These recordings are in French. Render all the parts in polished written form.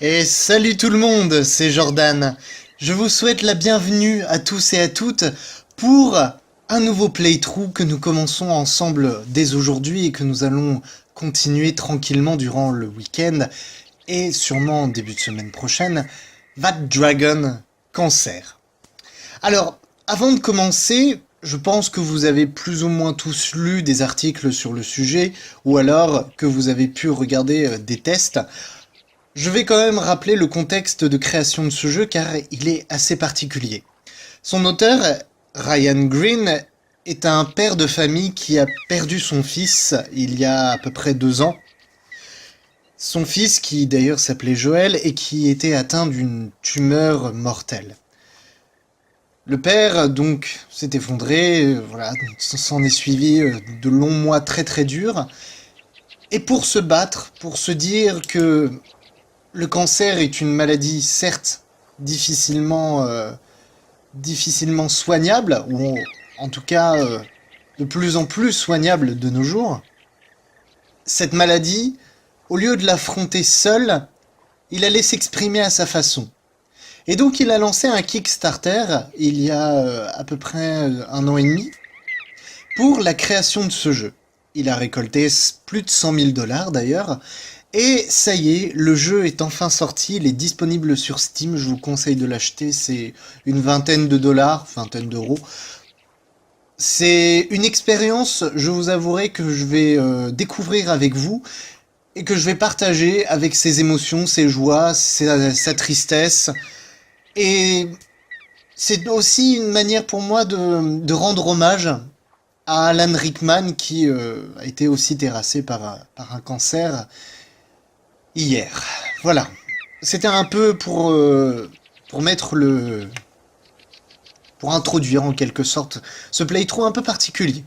Et salut tout le monde, c'est Jordan. Je vous souhaite la bienvenue à tous et à toutes pour un nouveau playthrough que nous commençons ensemble dès aujourd'hui et que nous allons continuer tranquillement durant le week-end et sûrement en début de semaine prochaine. That Dragon Cancer. Alors, avant de commencer, je pense que vous avez plus ou moins tous lu des articles sur le sujet ou alors que vous avez pu regarder des tests. Je vais quand même rappeler le contexte de création de ce jeu car il est assez particulier. Son auteur, Ryan Green, est un père de famille qui a perdu son fils il y a à peu près 2 ans. Son fils qui d'ailleurs s'appelait Joel et qui était atteint d'une tumeur mortelle. Le père donc s'est effondré, voilà, s'en est suivi de longs mois très très durs. Et pour se battre, pour se dire que le cancer est une maladie, certes, difficilement soignable, ou en tout cas de plus en plus soignable de nos jours. Cette maladie, au lieu de l'affronter seul, il allait s'exprimer à sa façon. Et donc il a lancé un Kickstarter il y a à peu près 1 an et demi pour la création de ce jeu. Il a récolté plus de 100 000 dollars d'ailleurs. Et ça y est, le jeu est enfin sorti, il est disponible sur Steam, je vous conseille de l'acheter, c'est une vingtaine de dollars, vingtaine d'euros. C'est une expérience, je vous avouerai, que je vais découvrir avec vous et que je vais partager avec ses émotions, ses joies, sa tristesse. Et c'est aussi une manière pour moi de rendre hommage à Alan Rickman qui a été aussi terrassé par un cancer hier. Voilà. C'était un peu pour mettre le... pour introduire en quelque sorte ce playthrough un peu particulier.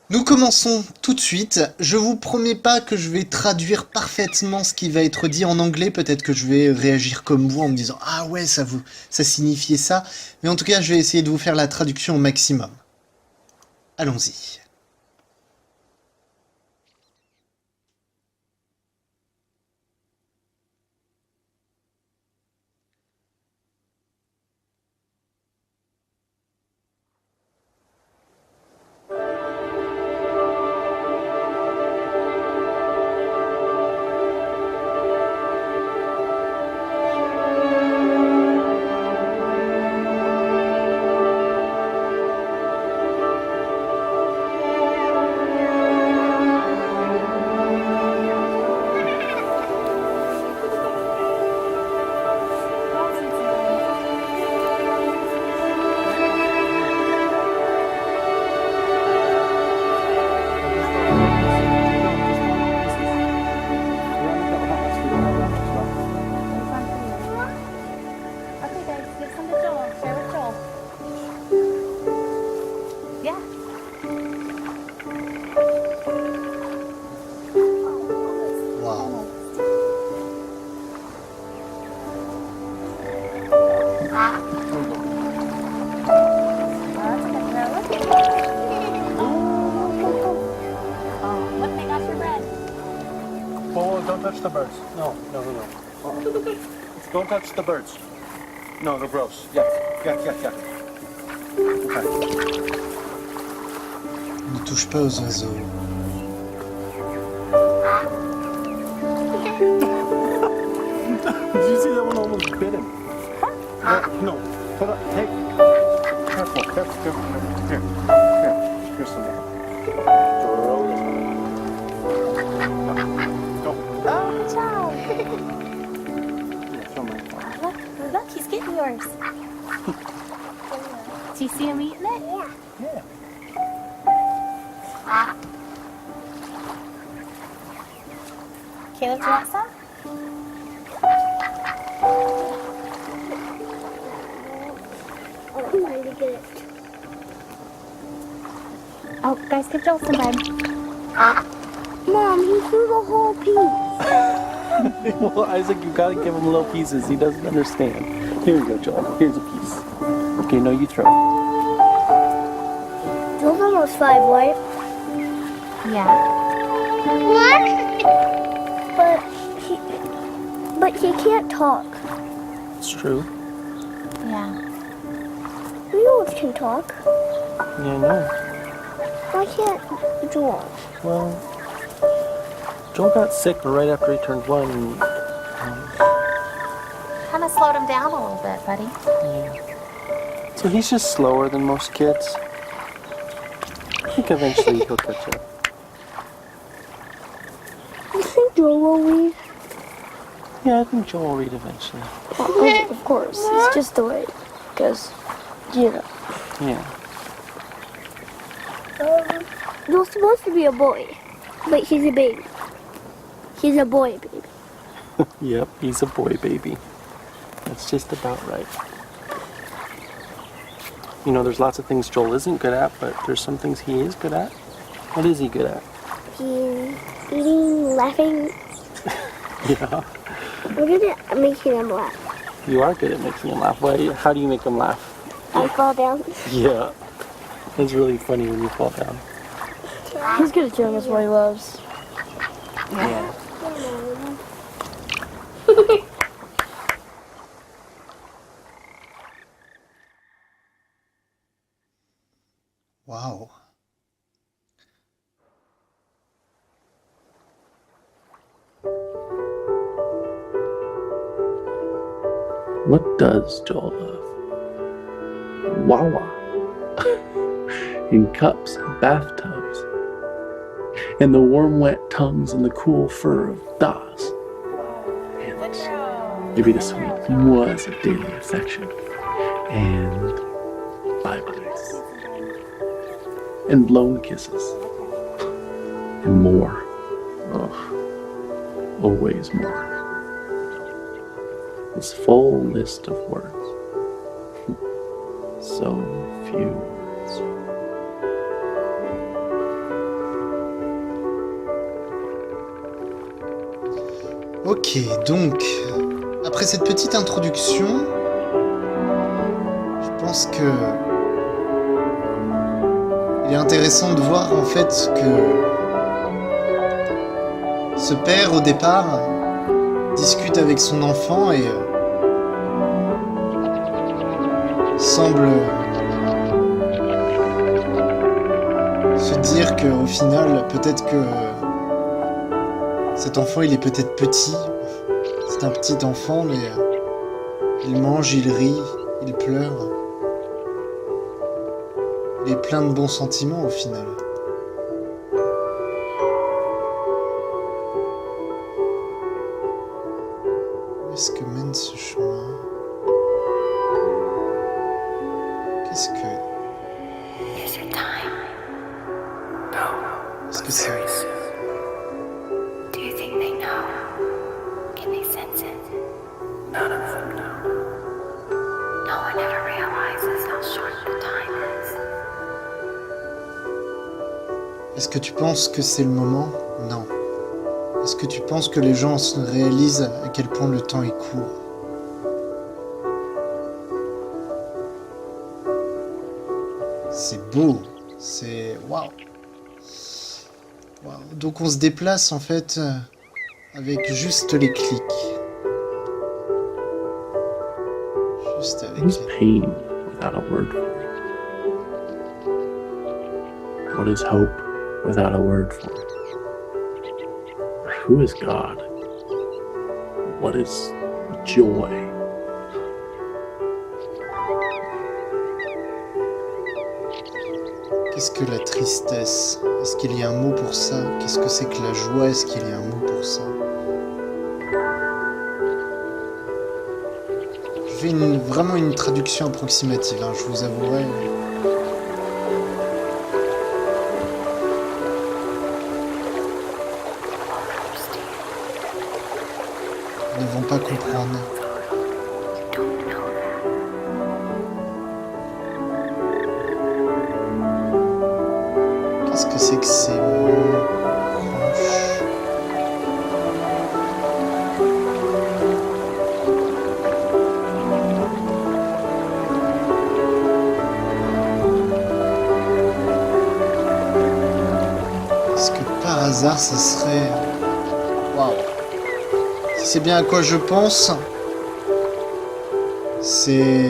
Nous commençons tout de suite. Je vous promets pas que je vais traduire parfaitement ce qui va être dit en anglais. Peut-être que je vais réagir comme vous en me disant ah ouais ça signifiait ça. Mais en tout cas je vais essayer de vous faire la traduction au maximum. Allons-y. Okay, guys, give some to Joel. Share with Joel. Yeah. Waouh. Look, they got your bread. Oh, don't touch the birds. No. Don't touch the birds. No, they're gross. Yuck. Okay. Ne touche pas aux oiseaux. Did you see that one almost bit him? No. Hold on. Hey. Careful. Here. Here's some more. Throw this one. Go. Oh, good job. Yeah, throw my phone. Look, he's getting yours. Do you see him eating it? Yeah. Caleb, do you want some? Oh, guys, give Joel some bread. Mom, he threw the whole piece. Well, Isaac, you gotta give him little pieces. He doesn't understand. Here you go, Joel. Here's a piece. Okay, no, you throw. Joel's almost 5, right? Yeah. What? But he talk. It's true. Yeah. Leos can talk. Yeah, I know. Why can't Joel? Well, Joel got sick right after he turned 1. And, Kind of slowed him down a little bit, buddy. yeah. So he's just slower than most kids. I think eventually he'll catch up. You think Joel will read? Yeah, I think Joel will read eventually. Of course. It's just the way. Because, you know. Yeah. Joel's supposed to be a boy. But he's a baby. He's a boy baby. Yep, he's a boy baby. That's just about right. You know, there's lots of things Joel isn't good at, but there's some things he is good at. What is he good at? He's eating, laughing. Yeah. We're good at making him laugh. You are good at making him laugh. Why? How do you make him laugh? I fall down. Yeah. It's really funny when you fall down. He's good at showing us what he loves. Yeah. Waouh. What does Joel love? Wawa. In cups and bathtubs. And the warm, wet tongues and the cool fur of Das. And maybe the sweet was of daily affection. And bye-byes. And blown kisses. And more. Oh, always more. This full list of words. So few words. Ok, donc, après cette petite introduction, je pense que il est intéressant de voir en fait que ce père au départ discute avec son enfant et semble se dire qu'au final, peut-être que cet enfant, il est peut-être petit. C'est un petit enfant, mais il mange, il rit, il pleure. Il est plein de bons sentiments au final. Où est-ce que mène ce chemin? Qu'est-ce que... Is your time? Est-ce que c'est... Do you think they know? Can they sense it? None of them know. No one ever realizes how short the time is. Est-ce que tu penses que c'est le moment? Non. Est-ce que tu penses que les gens se réalisent à quel point le temps est court? C'est beau. C'est... Waouh. Wow. Donc on se déplace en fait avec juste les clics. Juste avec What is les... pain without a word for it? What is hope without a word for it? Who is God? What is joy? Qu'est-ce que la tristesse? Est-ce qu'il y a un mot pour ça? Qu'est-ce que c'est que la joie? Est-ce qu'il y a un mot pour ça? Je fais vraiment une traduction approximative, hein, je vous avouerai. Ils ne vont pas comprendre. Qu'est-ce que c'est que ces mots proches? Est-ce que par hasard ça serait... Waouh! Si c'est bien à quoi je pense, C'est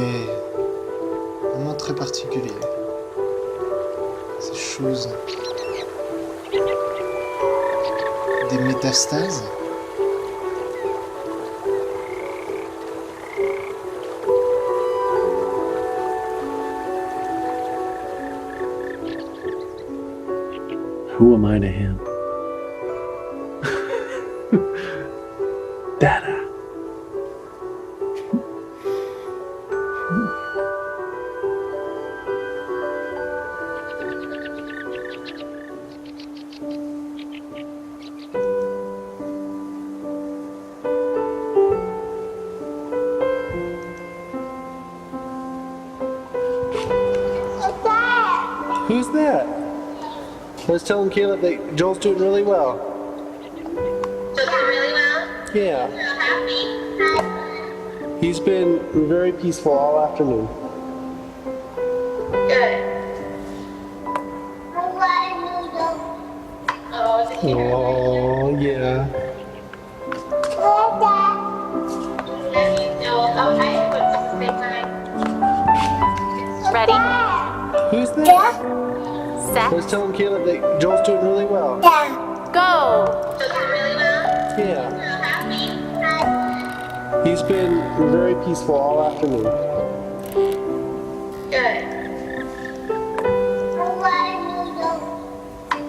vraiment très particulier. Ces choses. Des métastases. Who am I to him? Dada. Who's that? Let's tell him, Caleb, that Joel's doing really well. Doing really well? Yeah. So happy. He's been very peaceful all afternoon. Good. Oh, is it cute? Oh, yeah. Love you, Joel. Oh, hi. What's the time? Ready? Who's that? Set. Let's tell him, Caleb, that Joel's doing really well. Go. Doing really well? Yeah. So happy. He's been very peaceful all afternoon. Good.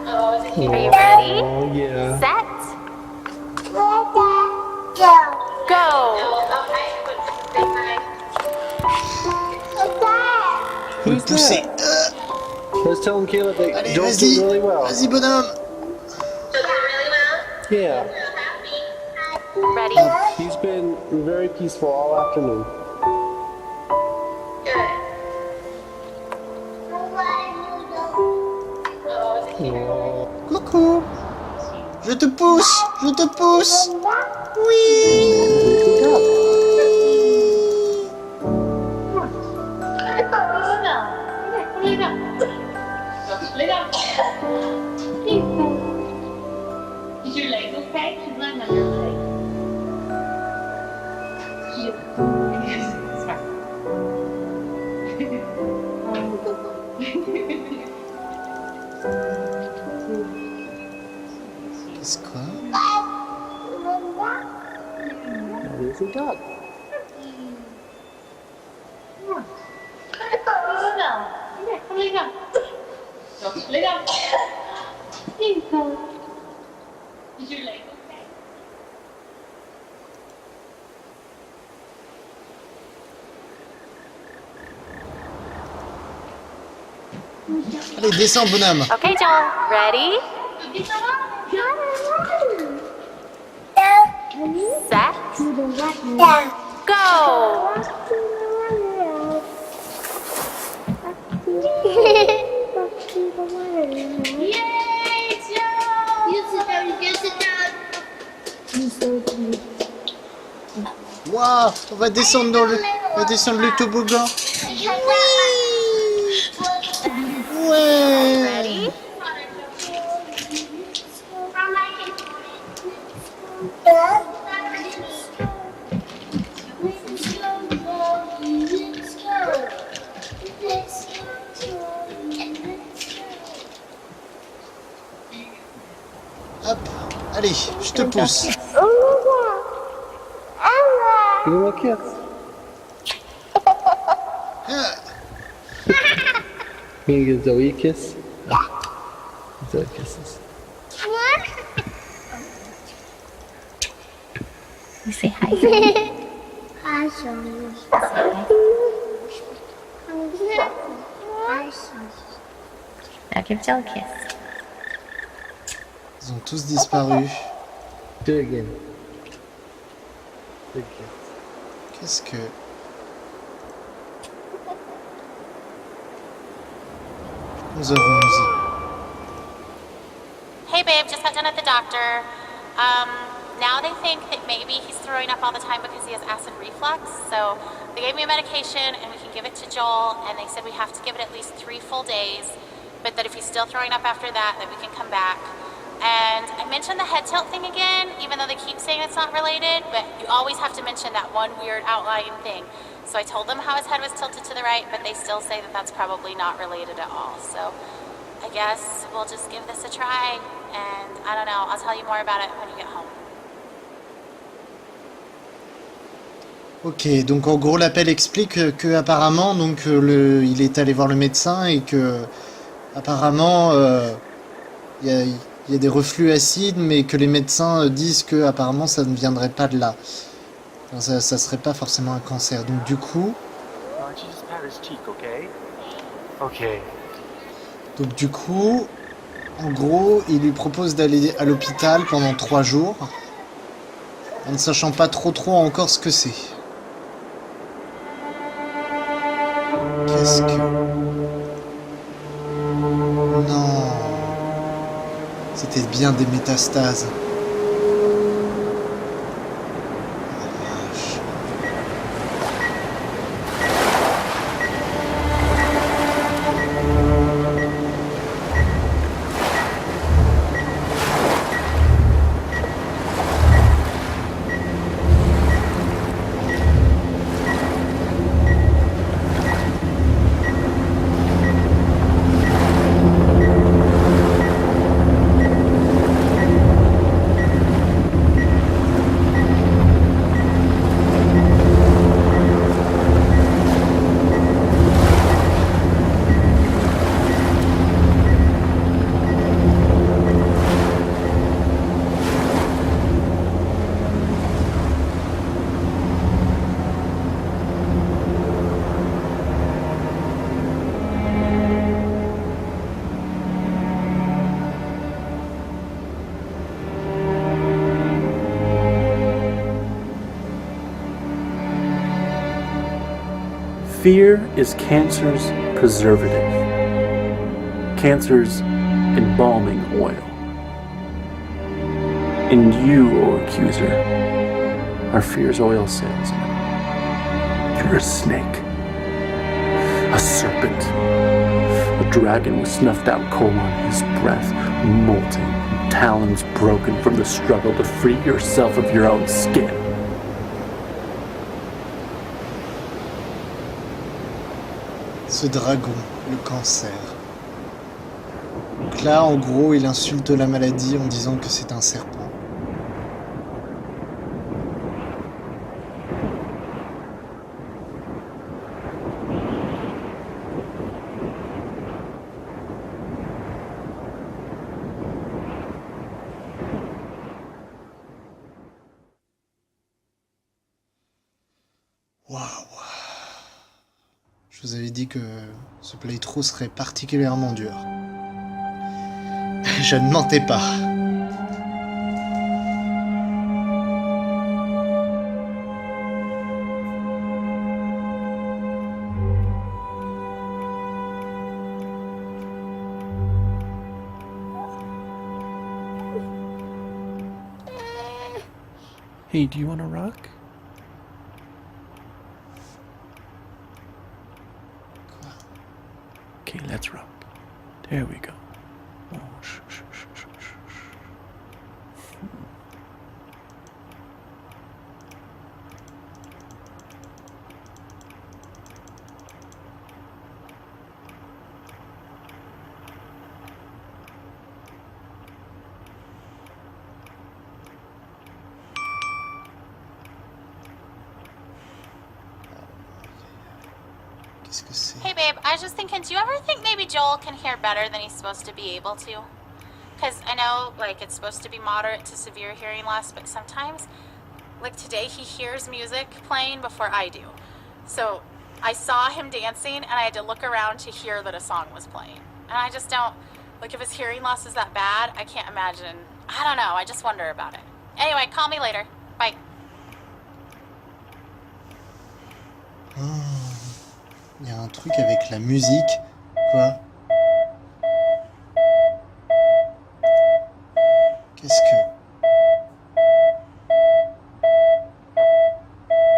Oh, is it cute? Are you ready? Oh, yeah. Set. Go. Oh, hi. What's the time? Who's Pousser. that? Let's tell him, Caleb, that Allez, Joel's vas-y. doing really well. Vas-y, bonhomme. Doing really well? Yeah. So happy. Ready? He's been very peaceful all afternoon. Good. Oh, is it cute? Oh. Coucou. Je te pousse. Je te pousse. Oui. Is your leg okay? She's lying on your leg. Yes, it's fine. Qu'est-ce quoi? That is a duck. Lay down. Is your leg okay? Allez, descends, bonhomme. Okay, Joel. Ready? Set. Go. Yay, Joe! You sit down, you sit down. Waouh, on va descendre dans le, on va descendre le toboggan. Ouais. Ready? Hop, allez, je te pousse. Give him a kiss. Ah, Can you give Zoe a kiss? Zoe kisses. You say hi. Hi, Zoe. Hi, Zoe. Now give Joel a kiss. ils ont tous disparu. Do it again. Big kiss. Qu'est-ce que... Nous avons dit. Hey babe, just got done at the doctor. Now they think that maybe he's throwing up all the time because he has acid reflux. So they gave me a medication and we can give it to Joel, and they said we have to give it at least 3 full days, but that if he's still throwing up after that we can come back. And I mentioned the head tilt thing again, even though they keep saying it's not related, but you always have to mention that one weird outlying thing. So I told them how his head was tilted to the right, but they still say that that's probably not related at all. So I guess we'll just give this a try, and I don't know, I'll tell you more about it when you get home. Ok, donc en gros l'appel explique que apparemment donc il est allé voir le médecin et que apparemment il y a des reflux acides, mais que les médecins disent que apparemment ça ne viendrait pas de là. Enfin, ça serait pas forcément un cancer. Donc du coup, Just pat his cheek, okay? Okay. donc du coup, en gros, il lui propose d'aller à l'hôpital pendant 3 jours, en ne sachant pas trop encore ce que c'est. Qu'est-ce que... Non. C'était bien des métastases. Oh la vache. Fear is cancer's preservative, cancer's embalming oil. And you, O accuser, are fear's oil salesman. You're a snake, a serpent, a dragon with snuffed out coal on his breath, molting, talons broken from the struggle to free yourself of your own skin. Ce dragon, le cancer. Donc là, en gros, il insulte la maladie en disant que c'est un serpent. Waouh! Je vous avais dit que ce playthrough serait particulièrement dur. Je ne mentais pas. Hey, do you want to rock? Okay, let's rock. There we go. Oh, shh, shh, shh, shh, shh, shh. Qu'est-ce que c'est? Hey babe, I was just thinking, do you ever think maybe Joel can hear better than he's supposed to be able to? Because I know, like, it's supposed to be moderate to severe hearing loss, but sometimes, like today, he hears music playing before I do. So I saw him dancing, and I had to look around to hear that a song was playing. And I just don't, like, if his hearing loss is that bad, I can't imagine. I don't know, I just wonder about it. Anyway, call me later. Bye. Il y a un truc avec la musique. Quoi? Qu'est-ce que...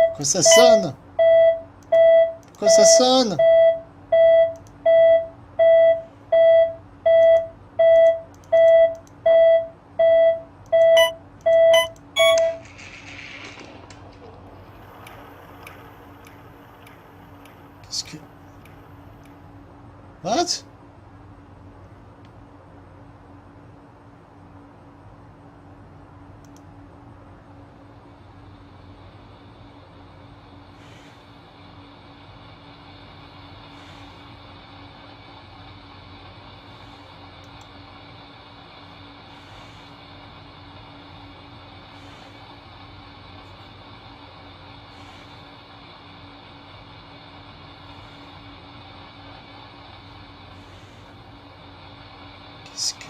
Pourquoi ça sonne? Pourquoi ça sonne? What? Qu'est-ce que...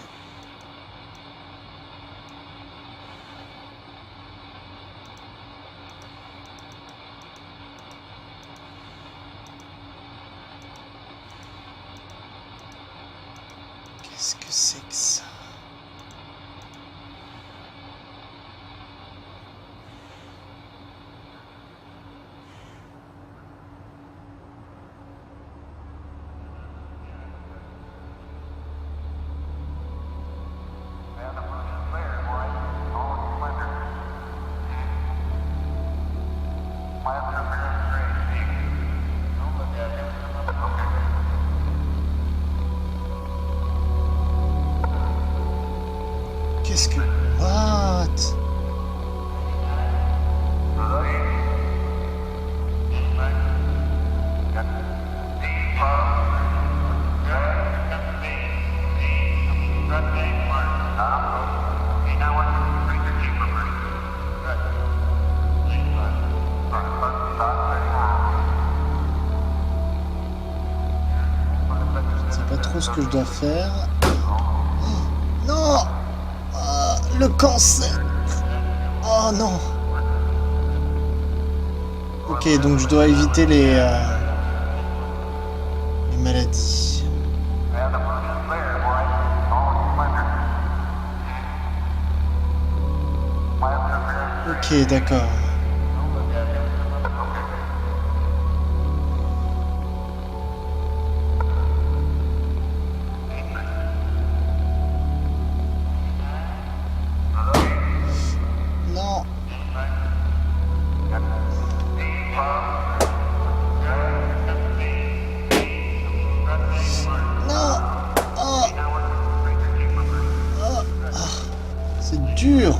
Qu'est-ce que c'est que ça? Qu'est-ce que... What? Je sais pas trop ce que je dois faire. Non! Le cancer! Oh non! Ok, donc je dois éviter les maladies. Ok, d'accord. Non. Non. Oh. Oh. Ah. C'est dur.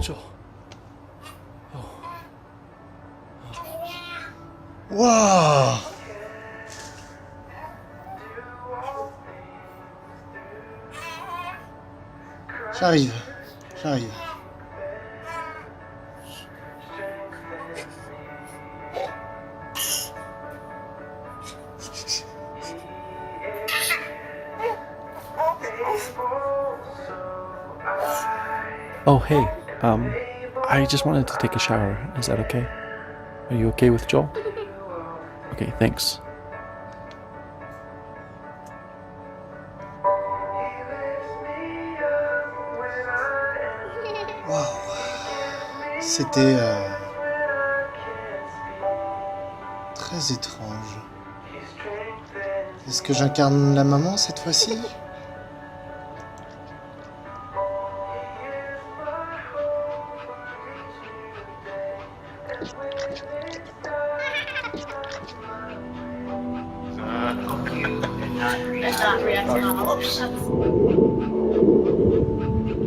Joel. Waouh. J'arrive. J'arrive. Oh, hey. I just wanted to take a shower. Is that okay? Are you okay with Joel? Okay, thanks. Waouh. C'était très étrange. Est-ce que j'incarne la maman cette fois-ci?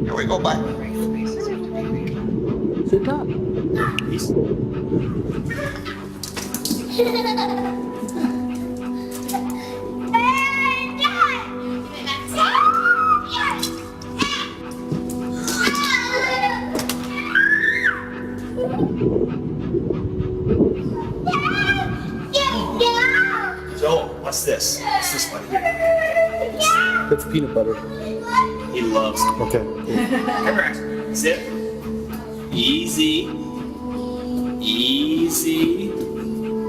Here we go, bye. Sit down. Joel, what's this? What's this one here? That's peanut butter. He loves. Okay. Correct. Sit. Easy. Easy.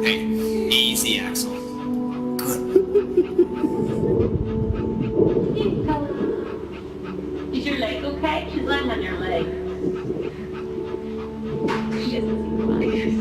Hey, easy, Axel. Good. Is your leg okay? She's lying on your leg. She doesn't seem fine.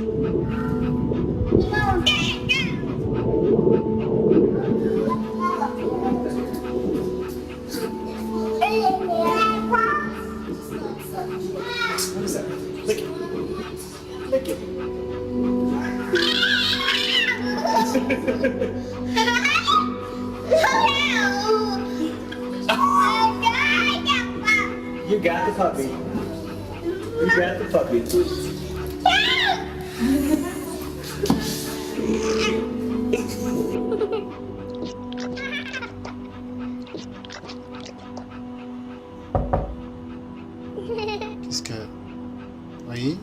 You got the puppy. You got the puppy. Qu'est-ce que... Oui.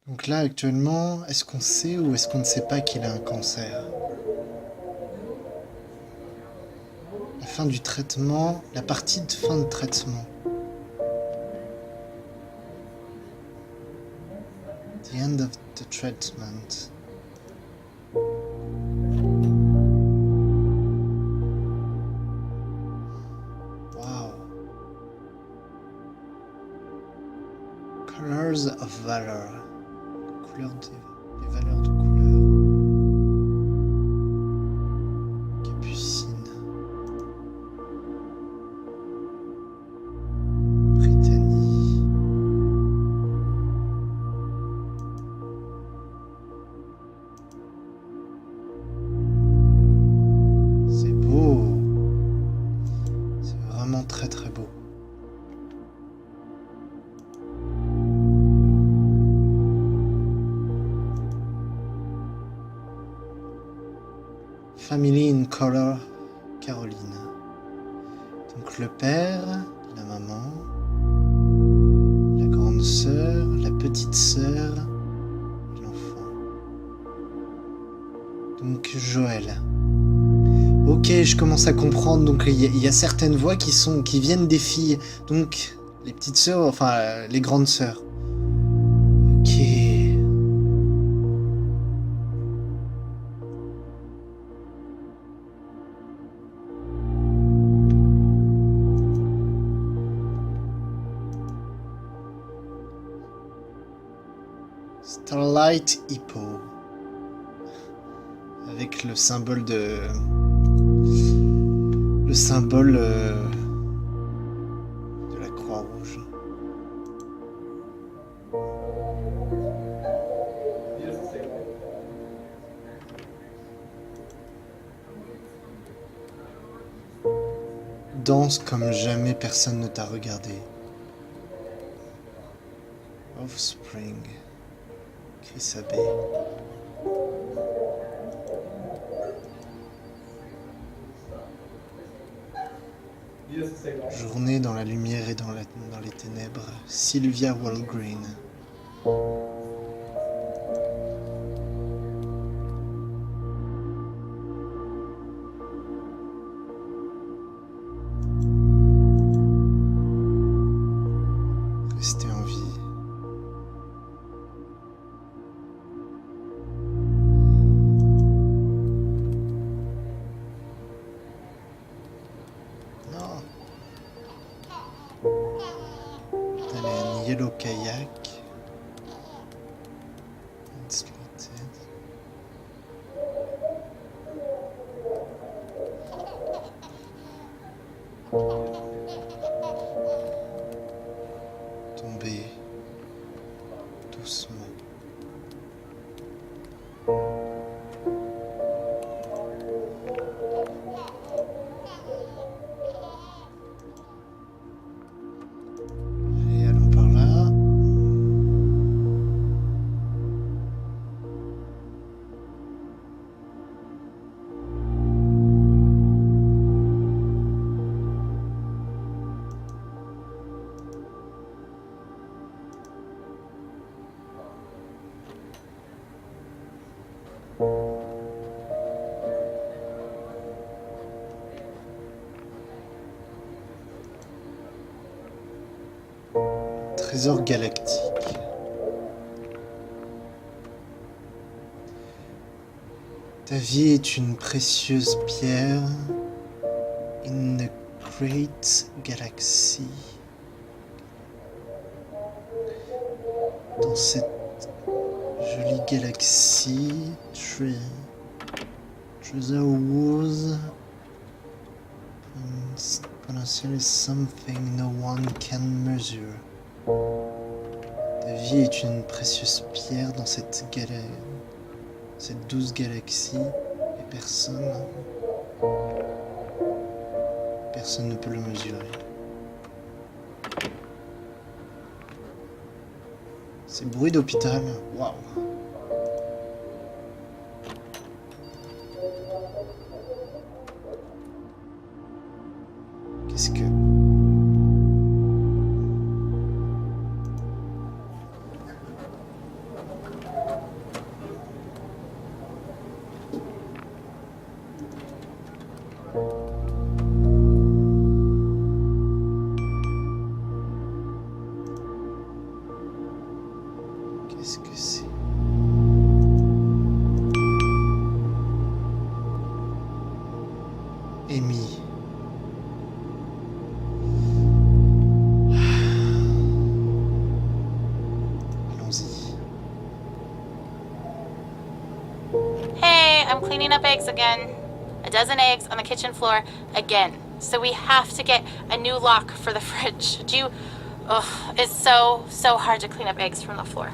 Donc là, actuellement, est-ce qu'on sait ou est-ce qu'on ne sait pas qu'il a un cancer? La fin du traitement, la partie de fin de traitement. The end of the treatment. Wow. Colors of valor. Couleurs des valeurs de couleur. Capucine. Britannie. C'est beau. C'est vraiment très très beau. Family in Color, Caroline. Donc le père, la maman, la grande sœur, la petite sœur, l'enfant. Donc Joël. Ok, je commence à comprendre. Donc il y a certaines voix qui viennent des filles. Donc les petites sœurs, enfin les grandes sœurs. Ok. Starlight Hippo. Avec le symbole de... Le symbole de la Croix-Rouge. Danse comme jamais personne ne t'a regardé. Offspring. Chris Abbey. Journée dans la lumière et dans les ténèbres. Sylvia Walgreen. Rester en vie. Yellow kayak. Slated. Tomber doucement. Trésor galactique. Ta vie est une précieuse pierre in a great galaxy. dans cette jolie galaxie. Treasure Wars. Potential is something no one can measure. Ta vie est une précieuse pierre dans cette douce galaxie, et personne ne peut le mesurer. Ces bruits d'hôpital, waouh. Qu'est-ce que... Qu'est-ce que c'est? Amy. Allons-y. Hey, I'm cleaning up eggs again. A dozen eggs on the kitchen floor again. So we have to get a new lock for the fridge. It's so hard to clean up eggs from the floor.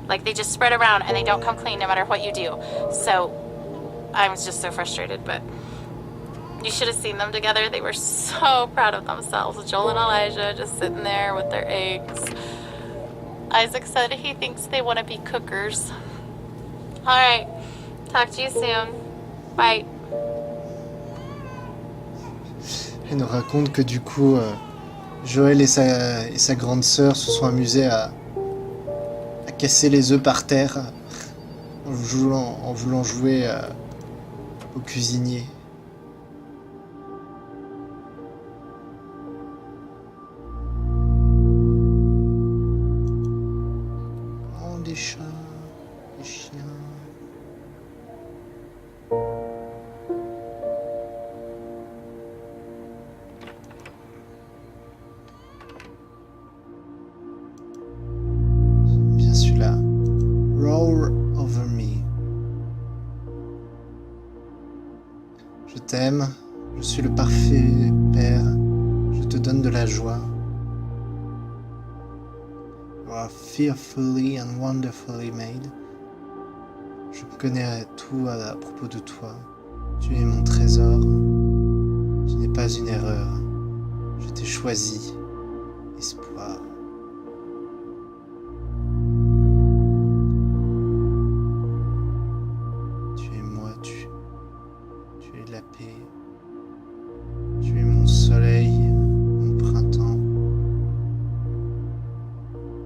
Like, they just spread around and they don't come clean no matter what you do. So, I was just so frustrated, but you should have seen them together. They were so proud of themselves. Joel and Elijah just sitting there with their eggs. Isaac said he thinks they want to be cookers. Alright, talk to you soon. Bye. Elle nous raconte que du coup, Joël et sa grande sœur se sont amusés à casser les œufs par terre en voulant jouer au cuisinier. Oh, des chats, des chiens. Bien celui-là. Roar over me. Je t'aime, je suis le parfait père, je te donne de la joie. You are fearfully and wonderfully made. Je connais tout à propos de toi. Tu es mon trésor. Tu n'es pas une erreur. Je t'ai choisi. Espoir. Tu es moi, tu es la paix. Tu es mon soleil, mon printemps.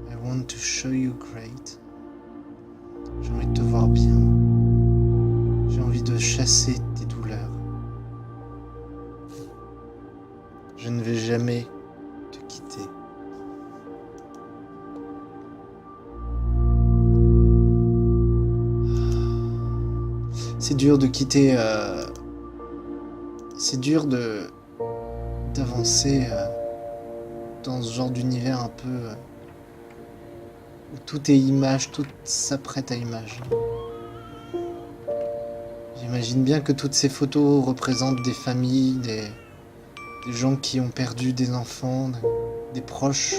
I want to show you great. J'ai envie de te voir bien. J'ai envie de chasser tes douleurs. Je ne vais jamais te quitter. C'est dur de quitter. C'est dur d'avancer dans ce genre d'univers un peu où tout est image, tout s'apprête à image. J'imagine bien que toutes ces photos représentent des familles, des gens qui ont perdu des enfants, des proches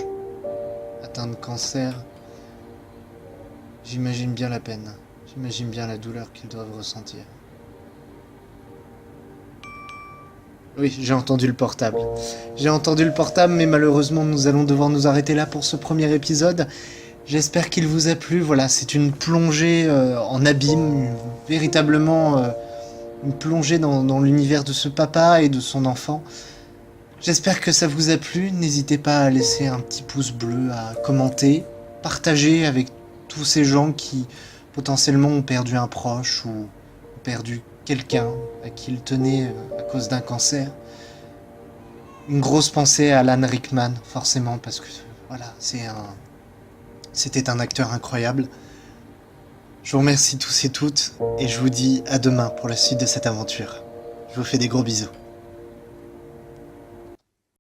atteints de cancer. J'imagine bien la peine, j'imagine bien la douleur qu'ils doivent ressentir. Oui, j'ai entendu le portable. J'ai entendu le portable, mais malheureusement, nous allons devoir nous arrêter là pour ce premier épisode. J'espère qu'il vous a plu. Voilà, c'est une plongée en abîme, véritablement une plongée dans l'univers de ce papa et de son enfant. J'espère que ça vous a plu. N'hésitez pas à laisser un petit pouce bleu, à commenter, partager avec tous ces gens qui potentiellement ont perdu un proche ou ont perdu quelqu'un à qui ils tenaient à cause d'un cancer. Une grosse pensée à Alan Rickman, forcément, parce que voilà, c'était un acteur incroyable. Je vous remercie tous et toutes, et je vous dis à demain pour la suite de cette aventure. Je vous fais des gros bisous.